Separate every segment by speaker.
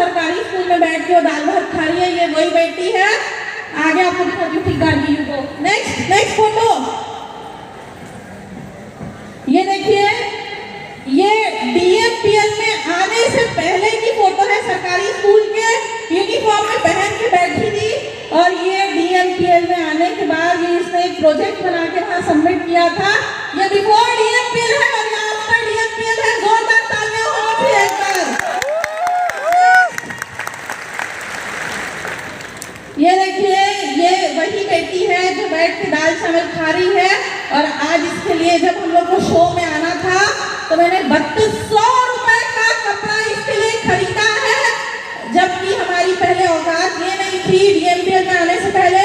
Speaker 1: सरकारी स्कूल में बैठ के वो दाल भात खा रही है, ये वही बेटी है। आगे आपको दिखाती हूँ ठीक गाड़ी को। नेक्स्ट फोटो, ये देखिए, ये डीएमपीएल में आने से पहले की फोटो है। सरकारी स्कूल के यूनिफॉर्म में पहन के बैठी थी, और ये डीएमपीएल में आने के बाद ये इसने एक प्रोजेक्ट बना के वहाँ सबमिट किया था। ये बिफोर डीएमपीएल है और ये आफ्टर डीएमपीएल है। जोरदार तालियां हो फिर एक बार। ये देखिए, ये वही बेटी है जो बैठ के दाल चावल खा रही है। और आज इसके लिए जब हम लोग को शो में आना था तो मैंने 3200 रुपए का कपड़ा इसके लिए खरीदा है, जबकि हमारी पहले औकात ये नहीं थी डीएमपीएल में आने से पहले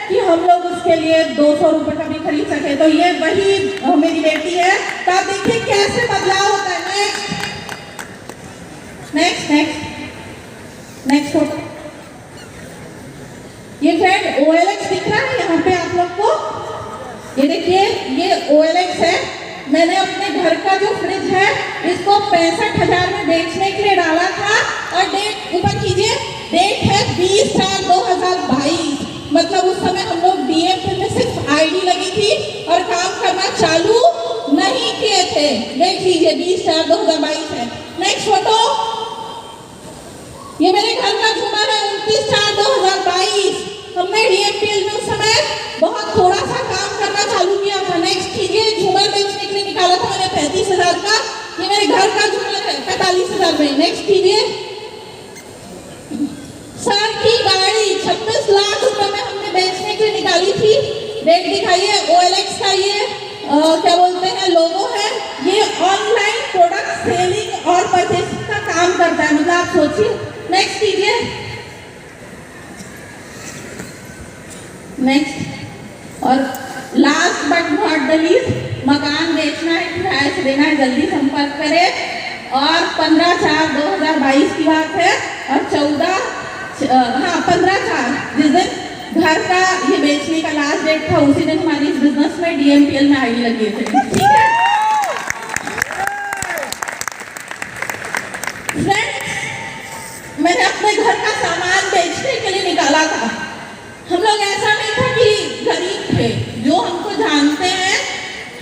Speaker 1: कि हम लोग उसके लिए 200 रुपए का भी खरीद सके। तो ये वही मेरी बेटी है। तो आप देखिए कैसे बदलाव होता है। नेक्स्ट फोटो, ये फ्रेंड OLX दिख रहा है यहाँ पे आप लोग को। ये देखिए, ये OLX है। मैंने अपने घर का जो फ्रिज है इसको 65,000 में बेचने के लिए डाला था, और डेट ऊपर कीजिए, डेट है 20/4/2022। मतलब उस समय हम लोग डीएमपीएल में सिर्फ आईडी लगी थी और काम करना चालू नहीं किए थे। देख लीजिए 20/4/2022 है। नेक्स्ट फोटो, ये मेरे घर का झूमर है 29/4/2022। हमने डीएमपीएल में उस समय बहुत थोड़ा सा काम करना चालू किया था। नेक्स्ट कीजिए, झूमर बेचने के लिए निकाला था मैंने 35,000 का। ये मेरे घर का झूमर है 45,000 में। नेक्स्ट कीजिए, सर की गाड़ी 26 लाख रुपए में हमने बेचने के लिए निकाली थी। डेट दिखाइए, OLX का ये क्या बोलते हैं लोगो है। ये ऑनलाइन प्रोडक्ट सेलिंग और परचेसिंग का काम करता है, मतलब आप सोचिए। नेक्स्ट कीजिए, नेक्स्ट और last but not the least, मकान बेचना है, किराए से देना है, जल्दी संपर्क करें। और 15/4/2022 की बात है, और 15/4 जिस दिन घर का ये बेचने का लास्ट डेट था, उसी दिन हमारी इस बिजनेस में डीएमपीएल में आईडी लगी थे। ठीक है फ्रेंड्स, मैंने अपने घर का सामान बेचने के लिए निकाला था। हम लोग ऐसा नहीं था कि गरीब थे, जो हमको जानते हैं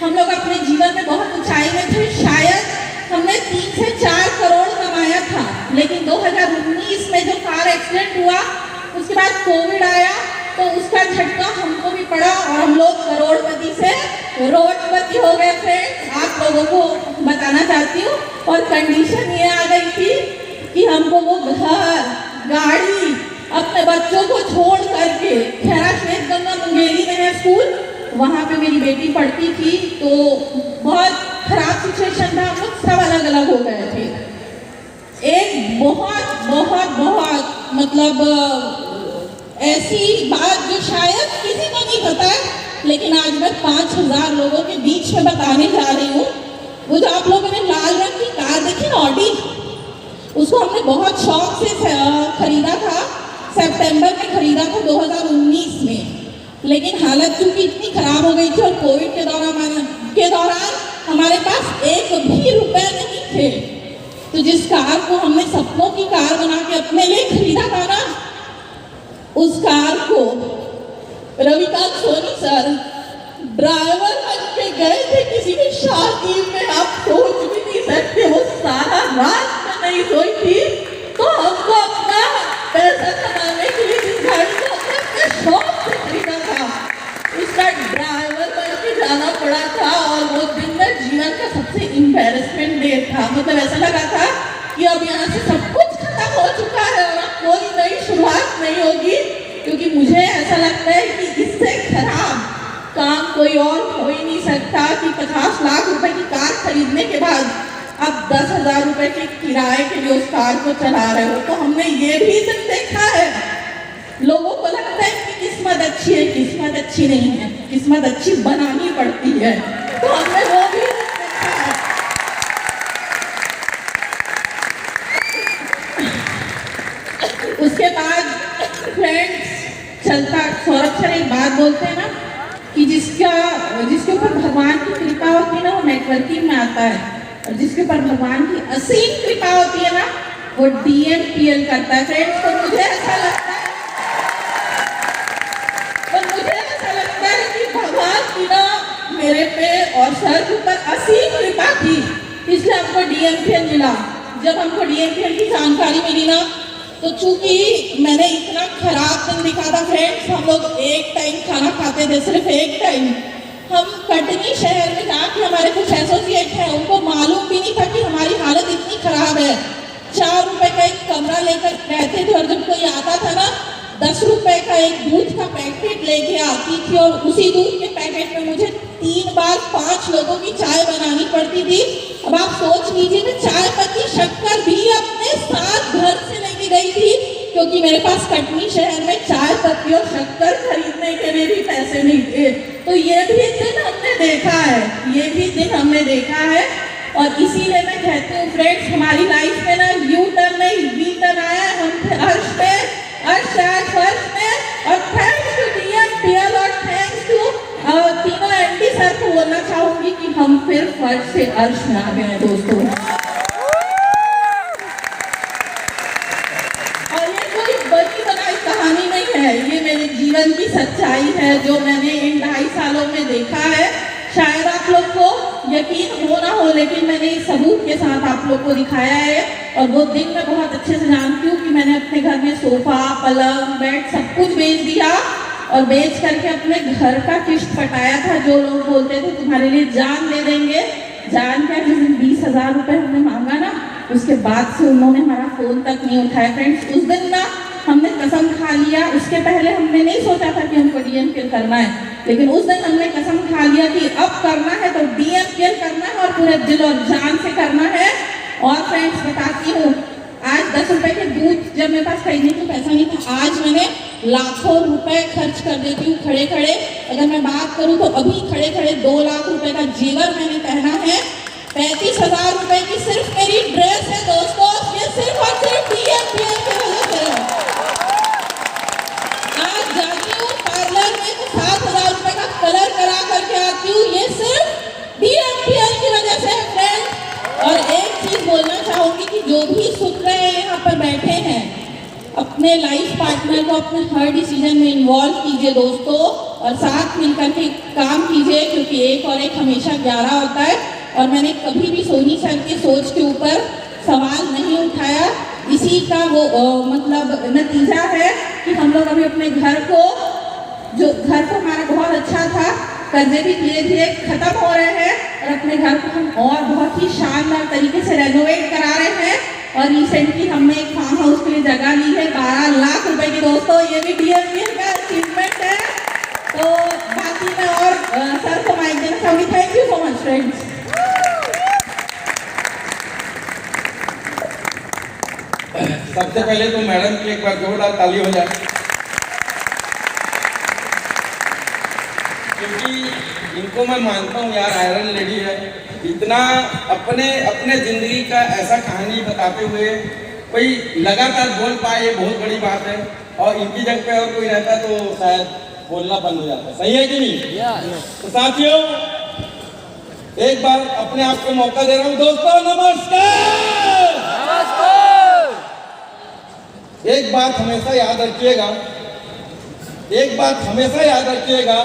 Speaker 1: हम लोग अपने जीवन में बहुत ऊंचाई में थे। शायद हमने 3 से 4 करोड़ कमाया था, लेकिन 2019 में जो कार एक्सीडेंट हुआ उसके बाद कोविड आया, तो उसका झटका हमको भी पड़ा और हम लोग करोड़पति से रोडपति हो गए थे। आप लोगों को बताना चाहती हूँ। और कंडीशन ये आ गई थी कि हमको वो घर, गाड़ी, अपने बच्चों को छोड़ करके, खैरा श्वेत गंगा मुंगेली में है स्कूल, वहाँ पे मेरी बेटी पढ़ती थी, तो बहुत खराब सिचुएशन था। हम लोग सब अलग अलग हो गए थे। एक बहुत मतलब ऐसी बात जो शायद किसी को नहीं पता है, लेकिन आज मैं 5,000 लोगों के बीच में बताने जा रही हूँ। वो जो आप लोगों ने लाल रंग की कार देखी ना, ऑडी, उसको हमने बहुत शौक से खरीदा था। सितंबर में खरीदा था 2019 में, लेकिन हालत क्योंकि इतनी खराब हो गई थी और कोविड के दौरान हमारे पास एक भी रुपए नहीं थे। तो जिस कार को हमने सपनों की कार बना के अपने लिए खरीदा था ना, उस कार को रविकांत सोनी सर ड्राइवर बन के गए थे किसी की शादी में। आप सोच भी नहीं सकते, वो सारा रात में नहीं सोई थी। तो हमको अपना पैसा कमाने के लिए जिस गाड़ी को अपने शौक से खरीदा था, उसका ड्राइवर बन के जाना पड़ा था। और वो दिन में जीवन का सबसे एम्बैरेसमेंट डे था। मतलब ऐसा लगा था कि अब यहाँ से सब कुछ खत्म हो चुका है और अब कोई नई शुरुआत नहीं होगी, क्योंकि मुझे ऐसा लगता है कि इससे खराब काम कोई और हो ही नहीं सकता कि 50 लाख रुपए की कार खरीदने के बाद अब 10,000 रुपए के किराए के लिए उस कार को चला रहे हो। तो हमने ये भी दिन देखा है। लोगों को लगता है कि किस्मत अच्छी है, किस्मत अच्छी नहीं है, किस्मत अच्छी बनानी पड़ती है। तो हमने वो भी देखा है। उसके बाद फ्रेंड्स चलता, सौरभ सर एक बात बोलते हैं ना कि जिसके ऊपर भगवान की कृपा होती है ना, वो नेटवर्किंग में आता है, और जिसके ऊपर भगवान की असीम कृपा होती है ना, वो DMPL करता है फ्रेंड्स। तो मुझे ऐसा लगता है कि भगवान की ना मेरे पे और सर के ऊपर असीम कृपा की, इसलिए हमको DMPL मिला। जब हमको DMPL की जानकारी मिली ना, तो चूंकि मैंने इतना खराब दिन दिखा था फ्रेंड्स, हम लोग एक टाइम खाना खाते थे, सिर्फ एक टाइम। हम कटनी शहर में जाके हमारे कुछ एसोसिएट हैं, उनको मालूम भी नहीं था कि हमारी हालत इतनी खराब है। 4 रुपए का एक कमरा लेकर रहते थे, और जब कोई आता था ना 10 रुपए का एक दूध का पैकेट लेके आती थी, और उसी दूध के पैकेट में मुझे 3 बार 5 लोगों की चाय बनानी पड़ती थी। अब आप सोच लीजिए कि चाय पत्ती शक्कर भी अपने साथ घर से लेके गई थी, क्योंकि मेरे पास कटनी शहर में चाय पत्ती और शक्कर खरीदने के लिए भी पैसे नहीं थे। तो ये भी दिन हमने देखा है, ये भी दिन हमने देखा है। और इसीलिए मैं कहती हूँ फ्रेंड्स, हमारी लाइफ में ना यू टर्न नहीं वी टर्न आया है। हम थे अर्श पे, अर्श फर्स्ट में, और थैंक्स टू DMPL और थैंक्स टू तीनों एंटी सर को बोलना चाहूंगी कि हम फिर फर्स्ट से अर्श में आ गए हैं दोस्तों। और ये कोई बनी बनाई कहानी नहीं है, ये मेरे जीवन की सच्चाई है जो मैंने इन 2.5 सालों में देखा है। शायद आप लोग को यकीन हो ना हो, लेकिन मैंने इस सबूत के साथ आप लोग को दिखाया है। और वो दिन मैं बहुत अच्छे से जानती हूँ कि मैंने अपने घर में सोफा, पलंग, बेड सब कुछ बेच दिया, और बेच करके अपने घर का किश्त पटाया था। जो लोग बोलते थे तुम्हारे लिए जान दे देंगे, जान क्या, जिस दिन 20,000 रुपये हमने मांगा ना, उसके बाद से उन्होंने हमारा फोन तक नहीं उठाया फ्रेंड्स। उस दिन ना हमने कसम खा लिया, उसके पहले हमने नहीं सोचा था कि हमको DMPL करना है, लेकिन उस दिन हमने कसम खा लिया कि अब करना है तो DMPL करना है, और पूरे दिल और जान से करना है। और फ्रेंड्स बताती हूँ, आज 10 रुपए के दूध जब मेरे पास खरीदने को पैसा नहीं था, आज मैंने लाखों रुपए खर्च कर देती हूँ खड़े खड़े। अगर मैं बात करूँ तो अभी खड़े खड़े 2 लाख रुपए का जेवर मैंने पहना है। 35,000 रुपए की सिर्फ मेरी ड्रेस है दोस्तों, ये सिर्फ और सिर्फ DMPL की वजह से है। आज जाती हूँ पार्लर में तो 7,000 रुपए का कलर करा करके आती हूँ, ये सिर्फ DMPL की वजह से है फ्रेंड्स। और एक चीज बोलना चाहूंगी कि जो भी सुन रहे हैं यहाँ पर बैठे हैं, अपने लाइफ पार्टनर को अपने हर डिसीजन में इन्वॉल्व कीजिए दोस्तों, और साथ मिलकर के काम कीजिए, क्योंकि 1 और 1 हमेशा 11 होता है। और मैंने कभी भी सोनी सर की सोच के ऊपर सवाल नहीं उठाया। इसी का वो मतलब नतीजा है कि हम लोग अभी अपने घर को, जो घर को हमारा बहुत अच्छा था, कर्जे भी धीरे धीरे खत्म हो रहे हैं, और अपने घर को हम और बहुत ही शानदार तरीके से रेनोवेट करा रहे हैं। और रिसेंटली हमने एक फार्म हाउस के लिए जगह ली है 12 लाख रुपए की दोस्तों, ये भी DMPL का अचीवमेंट है। तो बाकी मैं और सर को माइक देना चाहूँगी। Thank you so much friends.
Speaker 2: सबसे पहले तो मैडम की एक बार जोरदार ताली हो जाए, क्योंकि इनको मैं मानता हूँ यार, आयरन लेडी है। इतना अपने जिंदगी का ऐसा कहानी बताते हुए कोई लगातार बोल पाए, ये बहुत बड़ी बात है। और इनकी जगह पे और कोई रहता तो शायद बोलना बंद हो जाता। सही है कि नहीं? तो साथियों, एक बार अपने आप को मौका दे रहा हूँ। दोस्तों नमस्कार। एक बात हमेशा याद रखिएगा, एक बात हमेशा याद रखिएगा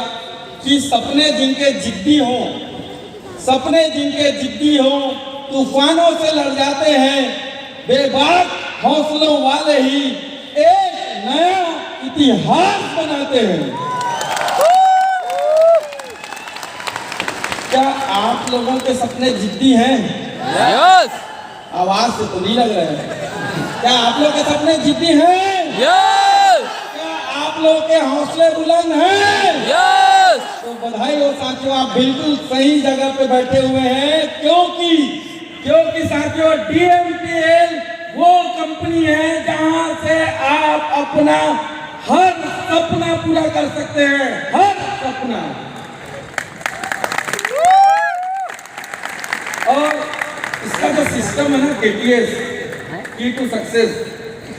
Speaker 2: कि सपने जिनके जिद्दी हों, सपने जिनके जिद्दी हों, तूफानों से लड़ जाते हैं। बेबाक हौसलों वाले ही एक नया इतिहास बनाते हैं। क्या आप लोगों के सपने जिद्दी हैं?
Speaker 3: यस।
Speaker 2: आवाज से तो नहीं लग रहे हैं। क्या आप लोग के सपने जिद्दी हैं?
Speaker 3: यस।
Speaker 2: क्या आप लोग के हौसले बुलंद हैं?
Speaker 3: यस।
Speaker 2: तो बधाई हो साथियों, आप बिल्कुल सही जगह पे बैठे हुए हैं। क्योंकि साथियों, DMPL वो कंपनी है जहां से आप अपना हर सपना पूरा कर सकते हैं, हर सपना। और इसका जो सिस्टम है ना, KTS, की टू सक्सेस,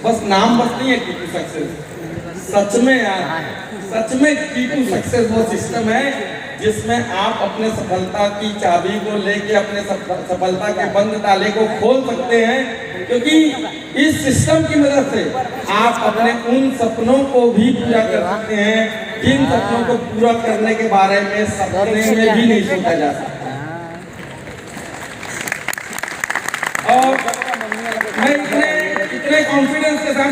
Speaker 2: बस नाम बस नहीं है की टू सक्सेस, सच में यार, सच में की टू सक्सेस वो सिस्टम है जिसमें आप अपने सफलता की चाबी को लेके अपने सफलता के बंद ताले को खोल सकते हैं। क्योंकि इस सिस्टम की मदद से आप अपने उन सपनों को भी पूरा कर सकते हैं जिन सपनों को पूरा करने के बारे में सपने में भी नहीं सोचा जा सकता। और मैं इतने कॉन्फिडेंस के साथ